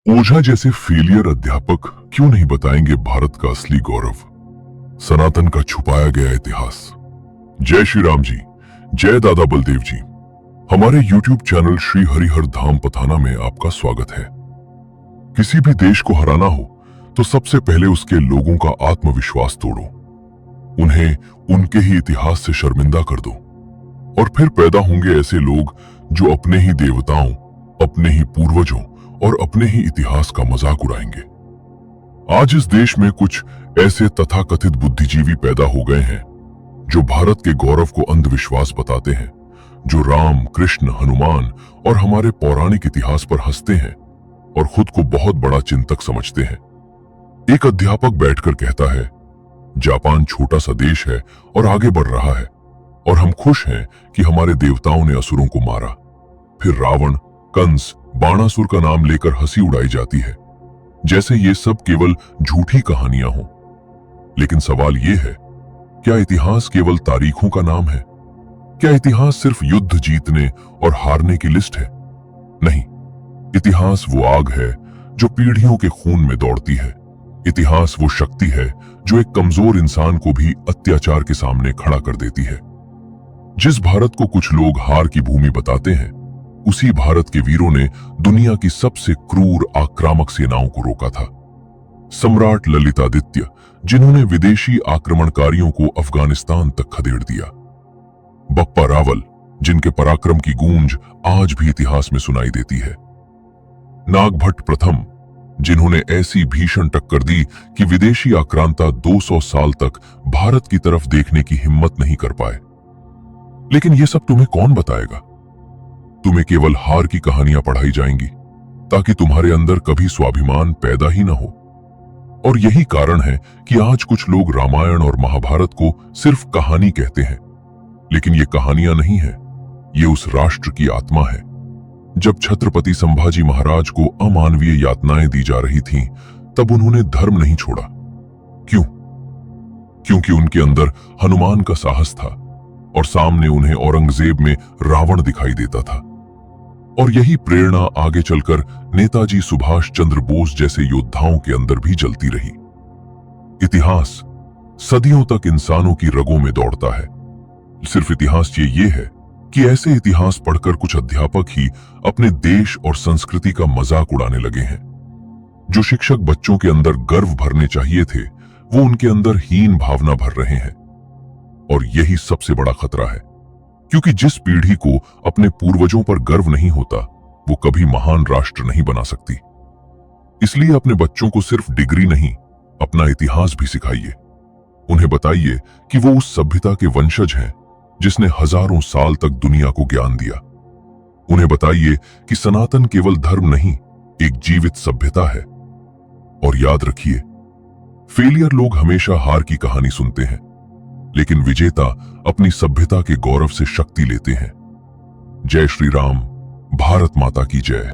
ओझा जैसे फेलियर अध्यापक क्यों नहीं बताएंगे भारत का असली गौरव, सनातन का छुपाया गया इतिहास। जय श्री राम जी, जय दादा बलदेव जी। हमारे YouTube चैनल श्री हरिहर धाम पथाना में आपका स्वागत है। किसी भी देश को हराना हो तो सबसे पहले उसके लोगों का आत्मविश्वास तोड़ो, उन्हें उनके ही इतिहास से शर्मिंदा कर दो, और फिर पैदा होंगे ऐसे लोग जो अपने ही देवताओं, अपने ही पूर्वजों और अपने ही इतिहास का मजाक उड़ाएंगे। आज इस देश में कुछ ऐसे तथाकथित बुद्धिजीवी पैदा हो गए हैं जो भारत के गौरव को अंधविश्वास बताते हैं, जो राम, कृष्ण, हनुमान और हमारे पौराणिक इतिहास पर हंसते हैं और खुद को बहुत बड़ा चिंतक समझते हैं। एक अध्यापक बैठकर कहता है, जापान छोटा सा देश है और आगे बढ़ रहा है, और हम खुश हैं कि हमारे देवताओं ने असुरों को मारा। फिर रावण, कंस, बाणासुर का नाम लेकर हंसी उड़ाई जाती है, जैसे ये सब केवल झूठी कहानियां हों। लेकिन सवाल ये है, क्या इतिहास केवल तारीखों का नाम है? क्या इतिहास सिर्फ युद्ध जीतने और हारने की लिस्ट है? नहीं, इतिहास वो आग है जो पीढ़ियों के खून में दौड़ती है। इतिहास वो शक्ति है जो एक कमजोर इंसान को भी अत्याचार के सामने खड़ा कर देती है। जिस भारत को कुछ लोग हार की भूमि बताते हैं, उसी भारत के वीरों ने दुनिया की सबसे क्रूर आक्रामक सेनाओं को रोका था। सम्राट ललितादित्य, जिन्होंने विदेशी आक्रमणकारियों को अफगानिस्तान तक खदेड़ दिया। बप्पा रावल, जिनके पराक्रम की गूंज आज भी इतिहास में सुनाई देती है। नागभट्ट प्रथम, जिन्होंने ऐसी भीषण टक्कर दी कि विदेशी आक्रांता 200 साल तक भारत की तरफ देखने की हिम्मत नहीं कर पाए। लेकिन यह सब तुम्हें कौन बताएगा? तुम्हें केवल हार की कहानियां पढ़ाई जाएंगी ताकि तुम्हारे अंदर कभी स्वाभिमान पैदा ही ना हो। और यही कारण है कि आज कुछ लोग रामायण और महाभारत को सिर्फ कहानी कहते हैं, लेकिन ये कहानियां नहीं है, ये उस राष्ट्र की आत्मा है। जब छत्रपति संभाजी महाराज को अमानवीय यातनाएं दी जा रही थीं, तब उन्होंने धर्म नहीं छोड़ा। क्यों? क्योंकि उनके अंदर हनुमान का साहस था और सामने उन्हें औरंगजेब में रावण दिखाई देता था। और यही प्रेरणा आगे चलकर नेताजी सुभाष चंद्र बोस जैसे योद्धाओं के अंदर भी जलती रही। इतिहास सदियों तक इंसानों की रगों में दौड़ता है। सिर्फ इतिहास ये है कि ऐसे इतिहास पढ़कर कुछ अध्यापक ही अपने देश और संस्कृति का मजाक उड़ाने लगे हैं। जो शिक्षक बच्चों के अंदर गर्व भरने चाहिए थे, वो उनके अंदर हीन भावना भर रहे हैं। और यही सबसे बड़ा खतरा है, क्योंकि जिस पीढ़ी को अपने पूर्वजों पर गर्व नहीं होता, वो कभी महान राष्ट्र नहीं बना सकती। इसलिए अपने बच्चों को सिर्फ डिग्री नहीं, अपना इतिहास भी सिखाइए। उन्हें बताइए कि वो उस सभ्यता के वंशज हैं जिसने हजारों साल तक दुनिया को ज्ञान दिया। उन्हें बताइए कि सनातन केवल धर्म नहीं, एक जीवित सभ्यता है। और याद रखिए, फेलियर लोग हमेशा हार की कहानी सुनते हैं, लेकिन विजेता अपनी सभ्यता के गौरव से शक्ति लेते हैं। जय श्री राम, भारत माता की जय।